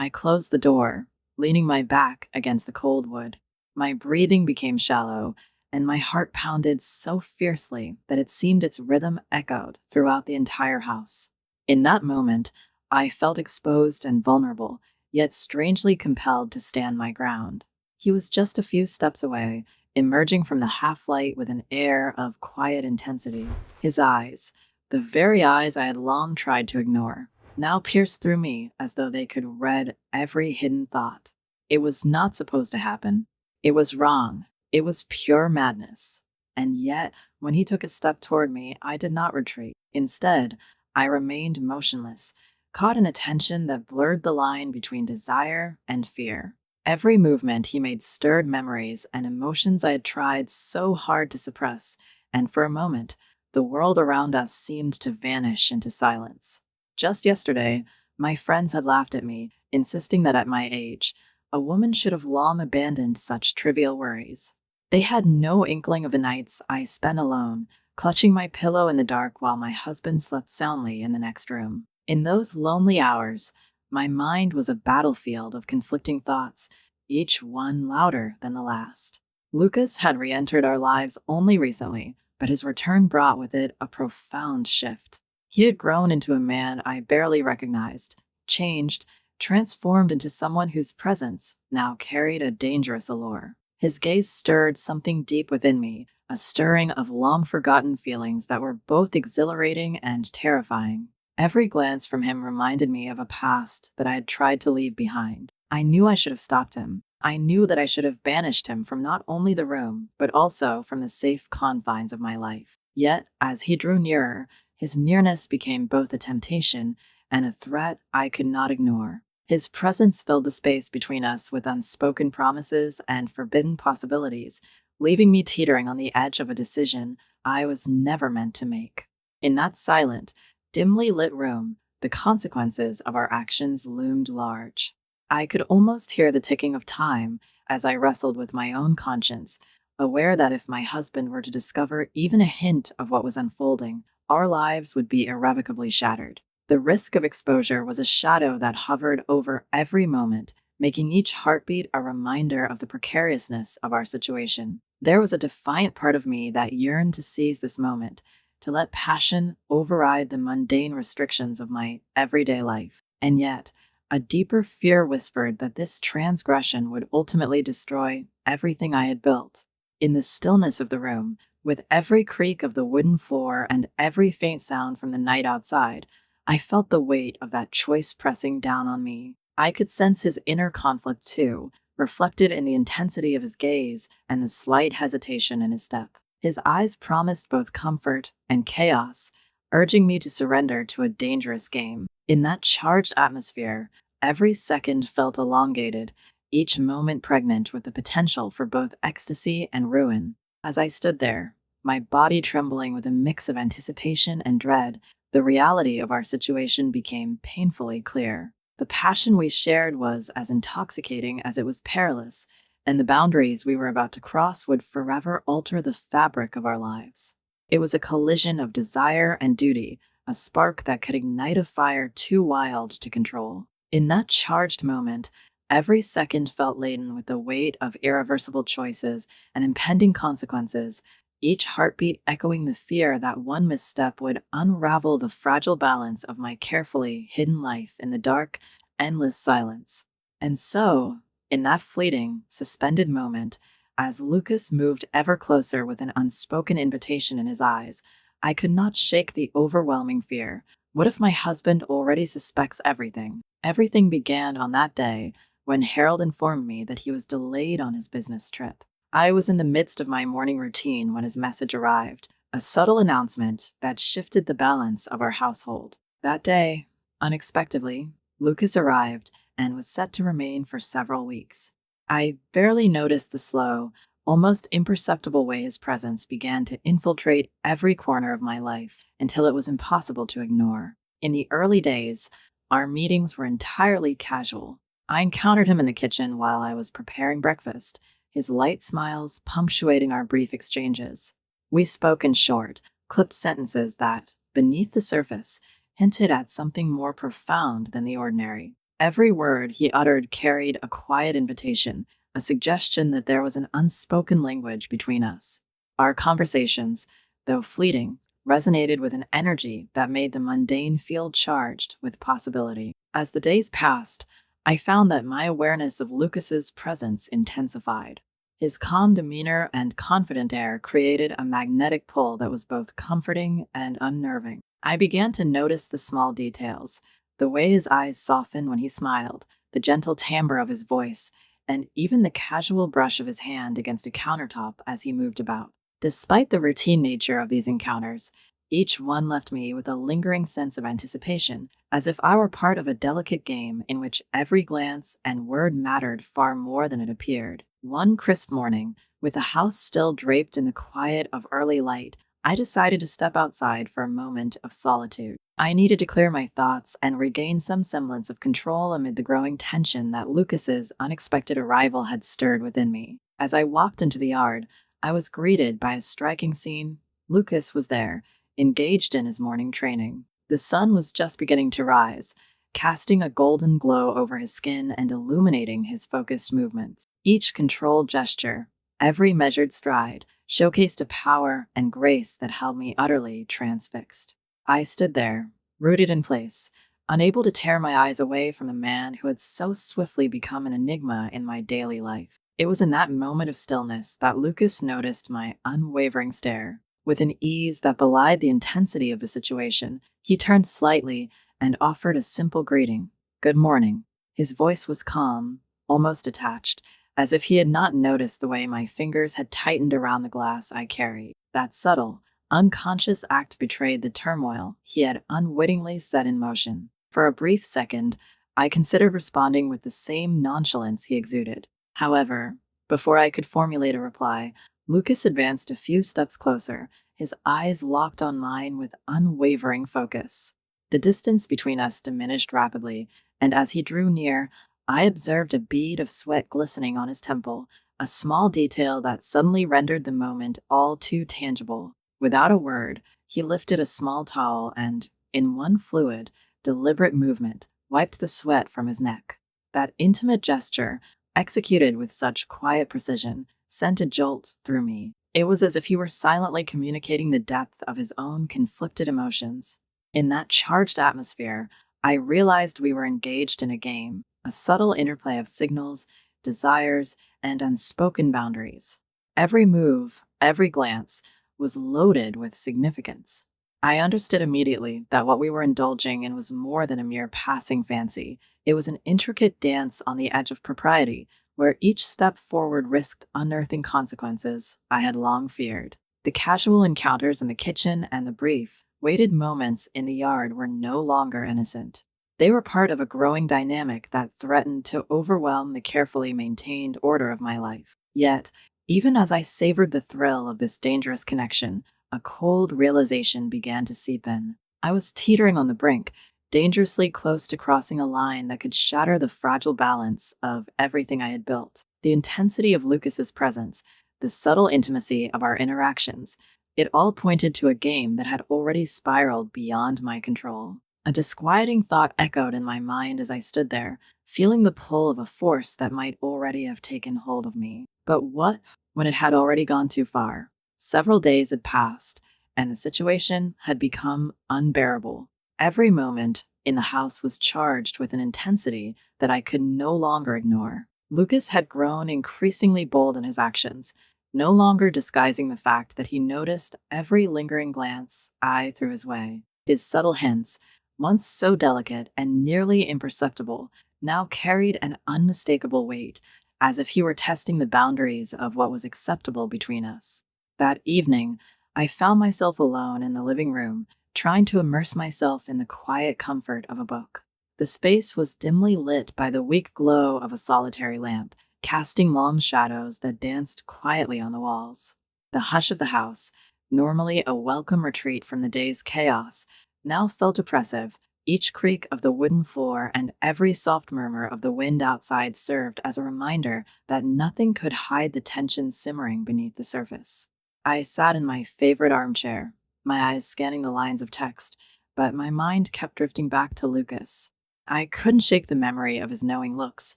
I closed the door, leaning my back against the cold wood. My breathing became shallow, and my heart pounded so fiercely that it seemed its rhythm echoed throughout the entire house. In that moment, I felt exposed and vulnerable, yet strangely compelled to stand my ground. He was just a few steps away, emerging from the half light with an air of quiet intensity. His eyes, the very eyes I had long tried to ignore, now pierced through me as though they could read every hidden thought. It was not supposed to happen. It was wrong. It was pure madness. And yet, when he took a step toward me, I did not retreat. Instead, I remained motionless, caught in a tension that blurred the line between desire and fear. Every movement he made stirred memories and emotions I had tried so hard to suppress, and for a moment, the world around us seemed to vanish into silence. Just yesterday, my friends had laughed at me, insisting that at my age, a woman should have long abandoned such trivial worries. They had no inkling of the nights I spent alone, clutching my pillow in the dark while my husband slept soundly in the next room. In those lonely hours, my mind was a battlefield of conflicting thoughts, each one louder than the last. Lucas had re-entered our lives only recently, but his return brought with it a profound shift. He had grown into a man I barely recognized, changed, transformed into someone whose presence now carried a dangerous allure. His gaze stirred something deep within me, a stirring of long-forgotten feelings that were both exhilarating and terrifying. Every glance from him reminded me of a past that I had tried to leave behind. I knew I should have stopped him. I knew that I should have banished him from not only the room, but also from the safe confines of my life. Yet, as he drew nearer, his nearness became both a temptation and a threat I could not ignore. His presence filled the space between us with unspoken promises and forbidden possibilities, leaving me teetering on the edge of a decision I was never meant to make. In that silent, dimly lit room, the consequences of our actions loomed large. I could almost hear the ticking of time as I wrestled with my own conscience, aware that if my husband were to discover even a hint of what was unfolding, our lives would be irrevocably shattered. The risk of exposure was a shadow that hovered over every moment, making each heartbeat a reminder of the precariousness of our situation. There was a defiant part of me that yearned to seize this moment, to let passion override the mundane restrictions of my everyday life. And yet, a deeper fear whispered that this transgression would ultimately destroy everything I had built. In the stillness of the room, with every creak of the wooden floor and every faint sound from the night outside, I felt the weight of that choice pressing down on me. I could sense his inner conflict too, reflected in the intensity of his gaze and the slight hesitation in his step. His eyes promised both comfort and chaos, urging me to surrender to a dangerous game. In that charged atmosphere, every second felt elongated, each moment pregnant with the potential for both ecstasy and ruin. As I stood there, my body trembling with a mix of anticipation and dread, the reality of our situation became painfully clear. The passion we shared was as intoxicating as it was perilous, and the boundaries we were about to cross would forever alter the fabric of our lives. It was a collision of desire and duty, a spark that could ignite a fire too wild to control. In that charged moment, every second felt laden with the weight of irreversible choices and impending consequences, each heartbeat echoing the fear that one misstep would unravel the fragile balance of my carefully hidden life in the dark, endless silence. And so, in that fleeting, suspended moment, as Lucas moved ever closer with an unspoken invitation in his eyes, I could not shake the overwhelming fear. What if my husband already suspects everything? Everything began on that day when Harold informed me that he was delayed on his business trip. I was in the midst of my morning routine when his message arrived, a subtle announcement that shifted the balance of our household. That day, unexpectedly, Lucas arrived and was set to remain for several weeks. I barely noticed the slow, almost imperceptible way his presence began to infiltrate every corner of my life until it was impossible to ignore. In the early days, our meetings were entirely casual. I encountered him in the kitchen while I was preparing breakfast, his light smiles punctuating our brief exchanges. We spoke in short, clipped sentences that, beneath the surface, hinted at something more profound than the ordinary. Every word he uttered carried a quiet invitation, a suggestion that there was an unspoken language between us. Our conversations, though fleeting, resonated with an energy that made the mundane feel charged with possibility. As the days passed, I found that my awareness of Lucas's presence intensified. His calm demeanor and confident air created a magnetic pull that was both comforting and unnerving. I began to notice the small details, the way his eyes softened when he smiled, the gentle timbre of his voice, and even the casual brush of his hand against a countertop as he moved about. Despite the routine nature of these encounters, each one left me with a lingering sense of anticipation, as if I were part of a delicate game in which every glance and word mattered far more than it appeared. One crisp morning, with the house still draped in the quiet of early light, I decided to step outside for a moment of solitude. I needed to clear my thoughts and regain some semblance of control amid the growing tension that Lucas's unexpected arrival had stirred within me. As I walked into the yard, I was greeted by a striking scene. Lucas was there, engaged in his morning training. The sun was just beginning to rise, casting a golden glow over his skin and illuminating his focused movements. Each controlled gesture, every measured stride, showcased a power and grace that held me utterly transfixed. I stood there, rooted in place, unable to tear my eyes away from the man who had so swiftly become an enigma in my daily life. It was in that moment of stillness that Lucas noticed my unwavering stare. With an ease that belied the intensity of the situation, he turned slightly and offered a simple greeting. "Good morning." His voice was calm, almost detached, as if he had not noticed the way my fingers had tightened around the glass I carried. That subtle, unconscious act betrayed the turmoil he had unwittingly set in motion. For a brief second, I considered responding with the same nonchalance he exuded. However, before I could formulate a reply, Lucas advanced a few steps closer, his eyes locked on mine with unwavering focus. The distance between us diminished rapidly, and as he drew near, I observed a bead of sweat glistening on his temple, a small detail that suddenly rendered the moment all too tangible. Without a word, he lifted a small towel and, in one fluid, deliberate movement, wiped the sweat from his neck. That intimate gesture, executed with such quiet precision, sent a jolt through me. It was as if he were silently communicating the depth of his own conflicted emotions. In that charged atmosphere, I realized we were engaged in a game, a subtle interplay of signals, desires, and unspoken boundaries. Every move, every glance, was loaded with significance. I understood immediately that what we were indulging in was more than a mere passing fancy. It was an intricate dance on the edge of propriety, where each step forward risked unearthing consequences I had long feared. The casual encounters in the kitchen and the brief, waited moments in the yard were no longer innocent. They were part of a growing dynamic that threatened to overwhelm the carefully maintained order of my life. Yet, even as I savored the thrill of this dangerous connection, a cold realization began to seep in. I was teetering on the brink, dangerously close to crossing a line that could shatter the fragile balance of everything I had built. The intensity of Lucas's presence, the subtle intimacy of our interactions, it all pointed to a game that had already spiraled beyond my control. A disquieting thought echoed in my mind as I stood there, feeling the pull of a force that might already have taken hold of me. But what when it had already gone too far? Several days had passed, and the situation had become unbearable. Every moment in the house was charged with an intensity that I could no longer ignore. Lucas had grown increasingly bold in his actions, no longer disguising the fact that he noticed every lingering glance I threw his way. His subtle hints, once so delicate and nearly imperceptible, now carried an unmistakable weight, as if he were testing the boundaries of what was acceptable between us. That evening, I found myself alone in the living room, trying to immerse myself in the quiet comfort of a book. The space was dimly lit by the weak glow of a solitary lamp, casting long shadows that danced quietly on the walls. The hush of the house, normally a welcome retreat from the day's chaos, now felt oppressive. Each creak of the wooden floor and every soft murmur of the wind outside served as a reminder that nothing could hide the tension simmering beneath the surface. I sat in my favorite armchair, my eyes scanning the lines of text, but my mind kept drifting back to Lucas. I couldn't shake the memory of his knowing looks,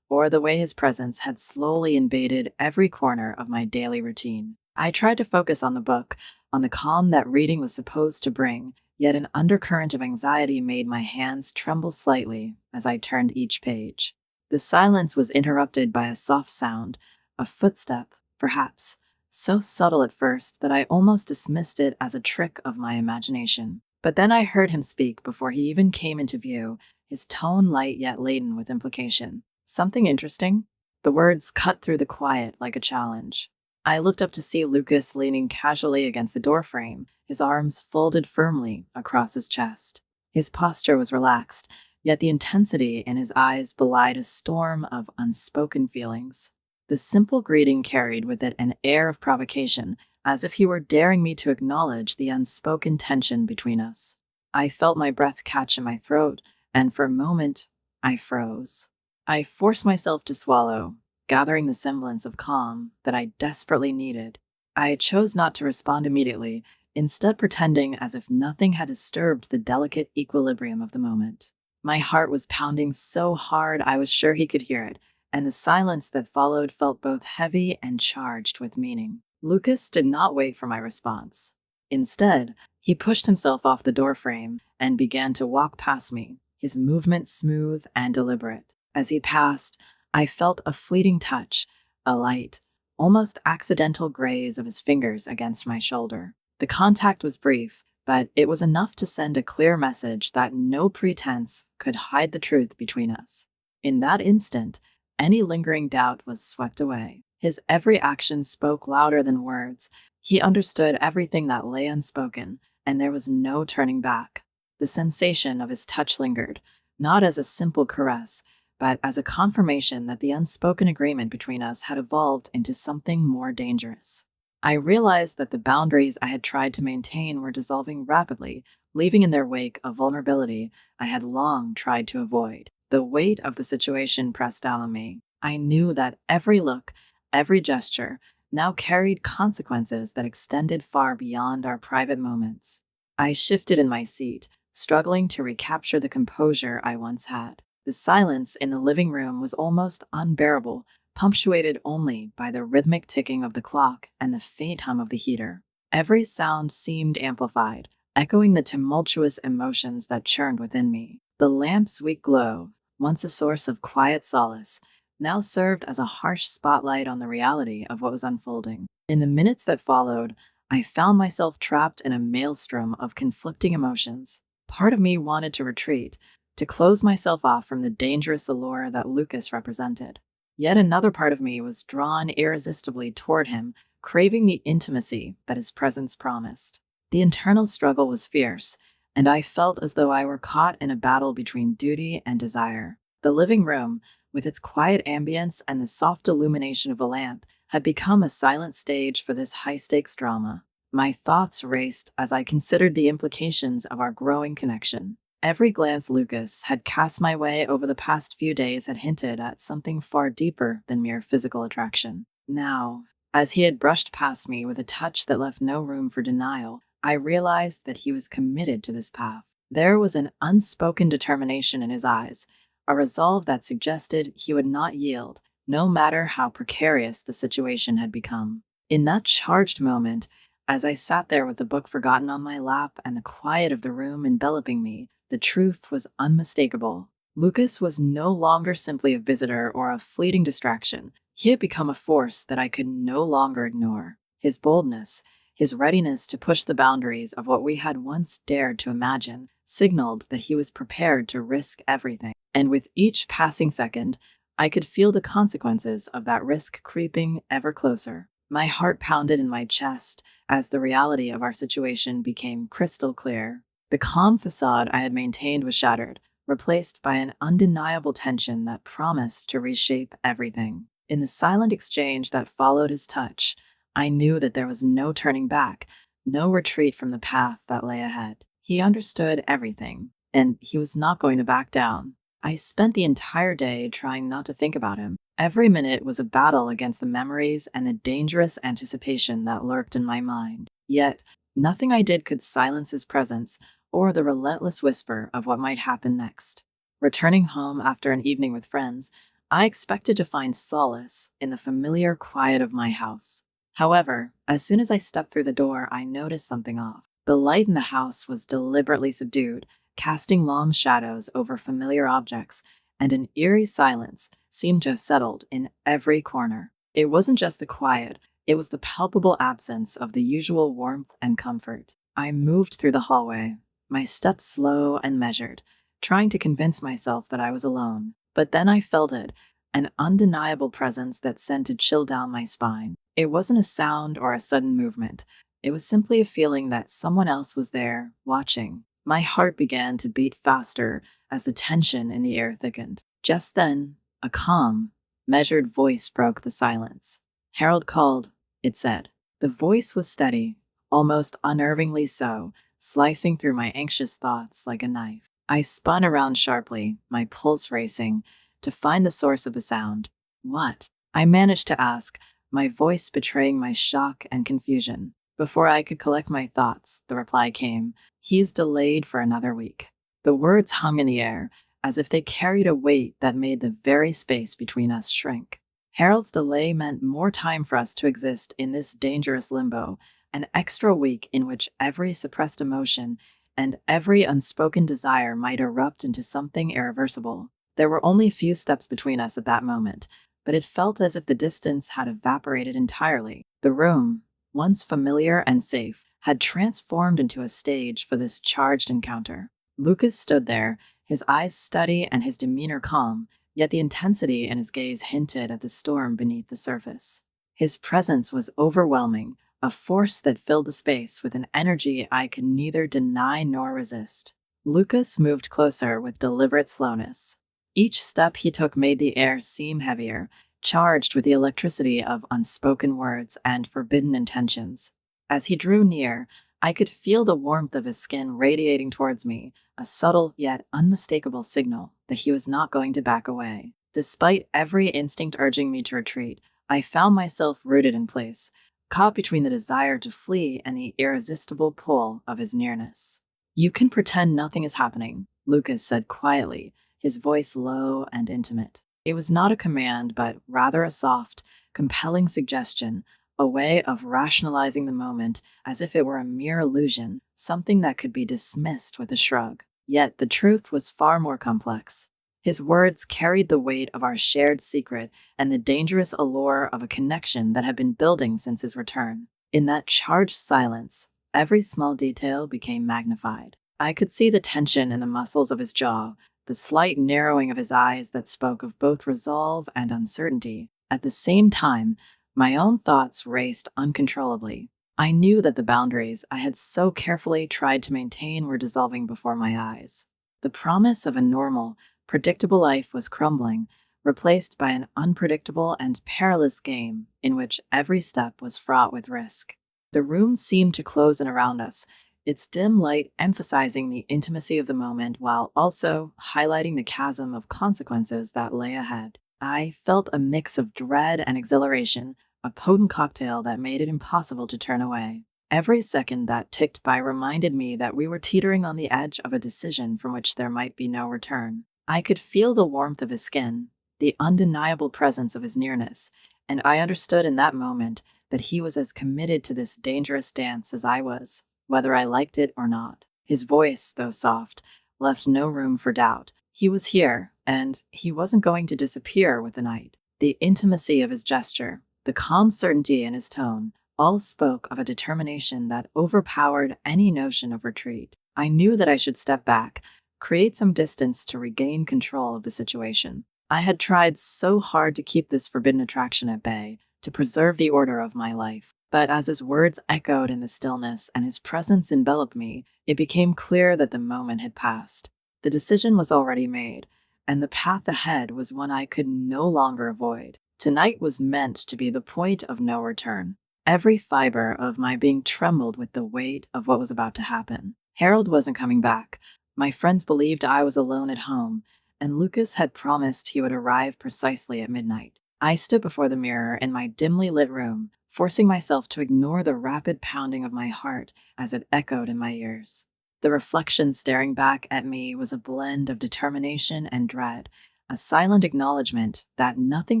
or the way his presence had slowly invaded every corner of my daily routine. I tried to focus on the book, on the calm that reading was supposed to bring, yet an undercurrent of anxiety made my hands tremble slightly as I turned each page. The silence was interrupted by a soft sound, a footstep, perhaps, so subtle at first that I almost dismissed it as a trick of my imagination. But then I heard him speak before he even came into view, his tone light yet laden with implication. "Something interesting?" The words cut through the quiet like a challenge. I looked up to see Lucas leaning casually against the doorframe, his arms folded firmly across his chest. His posture was relaxed, yet the intensity in his eyes belied a storm of unspoken feelings. The simple greeting carried with it an air of provocation, as if he were daring me to acknowledge the unspoken tension between us. I felt my breath catch in my throat, and for a moment, I froze. I forced myself to swallow, gathering the semblance of calm that I desperately needed. I chose not to respond immediately, instead pretending as if nothing had disturbed the delicate equilibrium of the moment. My heart was pounding so hard I was sure he could hear it, and the silence that followed felt both heavy and charged with meaning. Lucas did not wait for my response. Instead, he pushed himself off the doorframe and began to walk past me, his movement smooth and deliberate. As he passed, I felt a fleeting touch, a light, almost accidental graze of his fingers against my shoulder. The contact was brief, but it was enough to send a clear message that no pretense could hide the truth between us. In that instant, any lingering doubt was swept away. His every action spoke louder than words. He understood everything that lay unspoken, and there was no turning back. The sensation of his touch lingered, not as a simple caress, but as a confirmation that the unspoken agreement between us had evolved into something more dangerous. I realized that the boundaries I had tried to maintain were dissolving rapidly, leaving in their wake a vulnerability I had long tried to avoid. The weight of the situation pressed down on me. I knew that every look, every gesture, now carried consequences that extended far beyond our private moments. I shifted in my seat, struggling to recapture the composure I once had. The silence in the living room was almost unbearable, punctuated only by the rhythmic ticking of the clock and the faint hum of the heater. Every sound seemed amplified, echoing the tumultuous emotions that churned within me. The lamp's weak glow, once a source of quiet solace, now served as a harsh spotlight on the reality of what was unfolding. In the minutes that followed, I found myself trapped in a maelstrom of conflicting emotions. Part of me wanted to retreat, to close myself off from the dangerous allure that Lucas represented. Yet another part of me was drawn irresistibly toward him, craving the intimacy that his presence promised. The internal struggle was fierce, and I felt as though I were caught in a battle between duty and desire. The living room, with its quiet ambience and the soft illumination of a lamp, had become a silent stage for this high-stakes drama. My thoughts raced as I considered the implications of our growing connection. Every glance Lucas had cast my way over the past few days had hinted at something far deeper than mere physical attraction. Now, as he had brushed past me with a touch that left no room for denial, I realized that he was committed to this path. There was an unspoken determination in his eyes, a resolve that suggested he would not yield, no matter how precarious the situation had become. In that charged moment, as I sat there with the book forgotten on my lap and the quiet of the room enveloping me, the truth was unmistakable. Lucas was no longer simply a visitor or a fleeting distraction. He had become a force that I could no longer ignore. His boldness, his readiness to push the boundaries of what we had once dared to imagine, signaled that he was prepared to risk everything. And with each passing second, I could feel the consequences of that risk creeping ever closer. My heart pounded in my chest as the reality of our situation became crystal clear. The calm facade I had maintained was shattered, replaced by an undeniable tension that promised to reshape everything. In the silent exchange that followed his touch, I knew that there was no turning back, no retreat from the path that lay ahead. He understood everything, and he was not going to back down. I spent the entire day trying not to think about him. Every minute was a battle against the memories and the dangerous anticipation that lurked in my mind. Yet, nothing I did could silence his presence or the relentless whisper of what might happen next. Returning home after an evening with friends, I expected to find solace in the familiar quiet of my house. However, as soon as I stepped through the door, I noticed something off. The light in the house was deliberately subdued, casting long shadows over familiar objects, and an eerie silence seemed to have settled in every corner. It wasn't just the quiet, it was the palpable absence of the usual warmth and comfort. I moved through the hallway, my steps slow and measured, trying to convince myself that I was alone. But then I felt it, an undeniable presence that sent a chill down my spine. It wasn't a sound or a sudden movement. It was simply a feeling that someone else was there, watching. My heart began to beat faster as the tension in the air thickened. Just then, a calm, measured voice broke the silence. Harold called, it said. The voice was steady, almost unnervingly so, slicing through my anxious thoughts like a knife. I spun around sharply, my pulse racing, to find the source of the sound. What? I managed to ask, my voice betraying my shock and confusion. Before I could collect my thoughts, the reply came, he's delayed for another week. The words hung in the air, as if they carried a weight that made the very space between us shrink. Harold's delay meant more time for us to exist in this dangerous limbo, an extra week in which every suppressed emotion and every unspoken desire might erupt into something irreversible. There were only a few steps between us at that moment, but it felt as if the distance had evaporated entirely. The room, once familiar and safe, had transformed into a stage for this charged encounter. Lucas stood there, his eyes steady and his demeanor calm, yet the intensity in his gaze hinted at the storm beneath the surface. His presence was overwhelming, a force that filled the space with an energy I could neither deny nor resist. Lucas moved closer with deliberate slowness. Each step he took made the air seem heavier, charged with the electricity of unspoken words and forbidden intentions. As he drew near, I could feel the warmth of his skin radiating towards me, a subtle yet unmistakable signal that he was not going to back away. Despite every instinct urging me to retreat, I found myself rooted in place, caught between the desire to flee and the irresistible pull of his nearness. You can pretend nothing is happening, Lucas said quietly, his voice low and intimate. It was not a command, but rather a soft, compelling suggestion, a way of rationalizing the moment as if it were a mere illusion, something that could be dismissed with a shrug. Yet the truth was far more complex. His words carried the weight of our shared secret and the dangerous allure of a connection that had been building since his return. In that charged silence, every small detail became magnified. I could see the tension in the muscles of his jaw, the slight narrowing of his eyes that spoke of both resolve and uncertainty. At the same time, my own thoughts raced uncontrollably. I knew that the boundaries I had so carefully tried to maintain were dissolving before my eyes. The promise of a normal, predictable life was crumbling, replaced by an unpredictable and perilous game in which every step was fraught with risk. The room seemed to close in around us, its dim light emphasizing the intimacy of the moment while also highlighting the chasm of consequences that lay ahead. I felt a mix of dread and exhilaration, a potent cocktail that made it impossible to turn away. Every second that ticked by reminded me that we were teetering on the edge of a decision from which there might be no return. I could feel the warmth of his skin, the undeniable presence of his nearness, and I understood in that moment that he was as committed to this dangerous dance as I was, whether I liked it or not. His voice, though soft, left no room for doubt. He was here, and he wasn't going to disappear with the night. The intimacy of his gesture, the calm certainty in his tone, all spoke of a determination that overpowered any notion of retreat. I knew that I should step back, create some distance to regain control of the situation. I had tried so hard to keep this forbidden attraction at bay, to preserve the order of my life. But as his words echoed in the stillness and his presence enveloped me, it became clear that the moment had passed. The decision was already made, and the path ahead was one I could no longer avoid. Tonight was meant to be the point of no return. Every fiber of my being trembled with the weight of what was about to happen. Harold wasn't coming back. My friends believed I was alone at home, and Lucas had promised he would arrive precisely at midnight. I stood before the mirror in my dimly lit room, forcing myself to ignore the rapid pounding of my heart as it echoed in my ears. The reflection staring back at me was a blend of determination and dread, a silent acknowledgement that nothing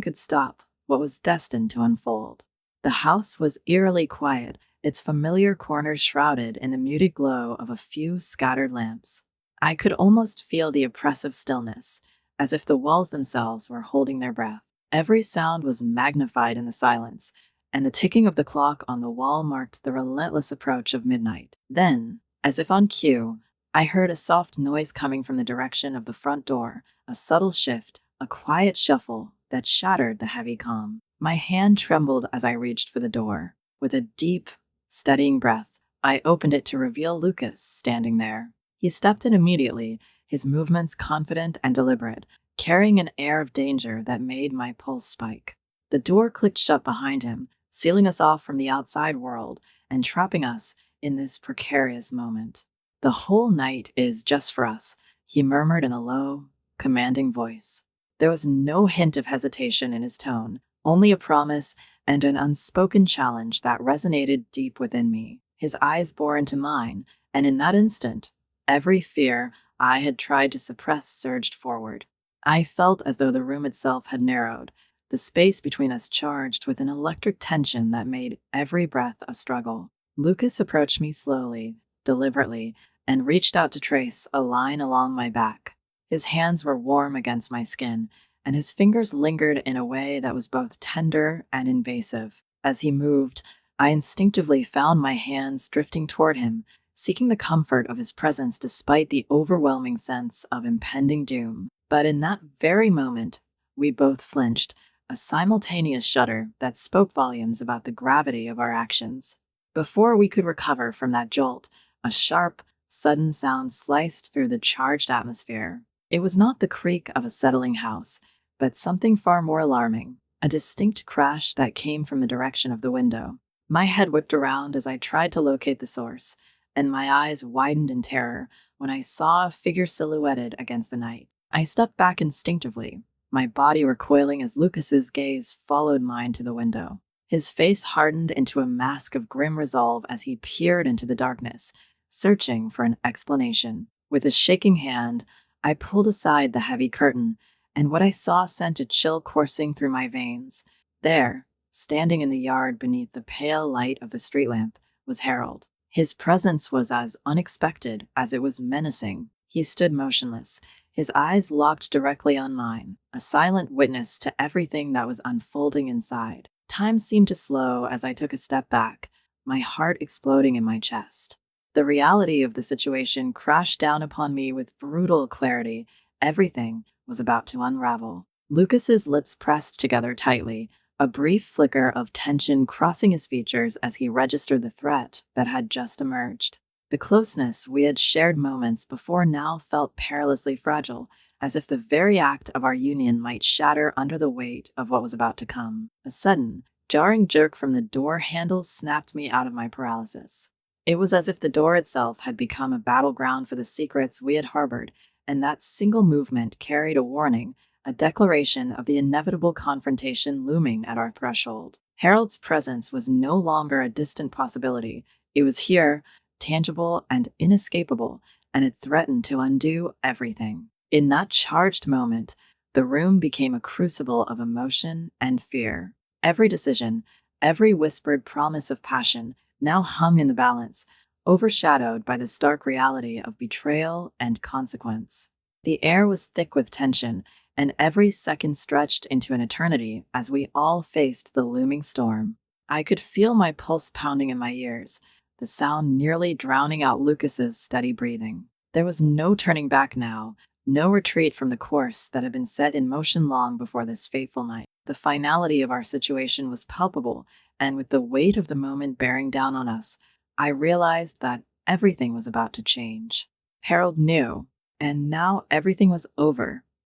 could stop what was destined to unfold. The house was eerily quiet, its familiar corners shrouded in the muted glow of a few scattered lamps. I could almost feel the oppressive stillness, as if the walls themselves were holding their breath. Every sound was magnified in the silence, and the ticking of the clock on the wall marked the relentless approach of midnight. Then, as if on cue, I heard a soft noise coming from the direction of the front door, a subtle shift, a quiet shuffle that shattered the heavy calm. My hand trembled as I reached for the door. With a deep, steadying breath, I opened it to reveal Lucas standing there. He stepped in immediately, his movements confident and deliberate, carrying an air of danger that made my pulse spike. The door clicked shut behind him, sealing us off from the outside world and trapping us in this precarious moment. "The whole night is just for us," he murmured in a low, commanding voice. There was no hint of hesitation in his tone, only a promise and an unspoken challenge that resonated deep within me. His eyes bore into mine, and in that instant, every fear I had tried to suppress surged forward. I felt as though the room itself had narrowed, the space between us charged with an electric tension that made every breath a struggle. Lucas approached me slowly, deliberately, and reached out to trace a line along my back. His hands were warm against my skin, and his fingers lingered in a way that was both tender and invasive. As he moved, I instinctively found my hands drifting toward him, seeking the comfort of his presence despite the overwhelming sense of impending doom. But in that very moment, we both flinched, a simultaneous shudder that spoke volumes about the gravity of our actions. Before we could recover from that jolt, a sharp, sudden sound sliced through the charged atmosphere. It was not the creak of a settling house, but something far more alarming, a distinct crash that came from the direction of the window. My head whipped around as I tried to locate the source, and my eyes widened in terror when I saw a figure silhouetted against the night. I stepped back instinctively, my body recoiling as Lucas's gaze followed mine to the window. His face hardened into a mask of grim resolve as he peered into the darkness, searching for an explanation. With a shaking hand, I pulled aside the heavy curtain, and what I saw sent a chill coursing through my veins. There, standing in the yard beneath the pale light of the street lamp, was Harold. His presence was as unexpected as it was menacing. He stood motionless, his eyes locked directly on mine, a silent witness to everything that was unfolding inside. Time seemed to slow as I took a step back, my heart exploding in my chest. The reality of the situation crashed down upon me with brutal clarity. Everything was about to unravel. Lucas's lips pressed together tightly, a brief flicker of tension crossing his features as he registered the threat that had just emerged. The closeness we had shared moments before now felt perilously fragile, as if the very act of our union might shatter under the weight of what was about to come. A sudden, jarring jerk from the door handle snapped me out of my paralysis. It was as if the door itself had become a battleground for the secrets we had harbored, and that single movement carried a warning, a declaration of the inevitable confrontation looming at our threshold. Harold's presence was no longer a distant possibility. It was here, tangible and inescapable, and it threatened to undo everything. In that charged moment, the room became a crucible of emotion and fear. Every decision, every whispered promise of passion, now hung in the balance, overshadowed by the stark reality of betrayal and consequence. The air was thick with tension, and every second stretched into an eternity as we all faced the looming storm. I could feel my pulse pounding in my ears, the sound nearly drowning out Lucas's steady breathing. There was no turning back now, no retreat from the course that had been set in motion long before this fateful night. The finality of our situation was palpable, and with the weight of the moment bearing down on us, I realized that everything was about to change. Harold knew, and now everything was over.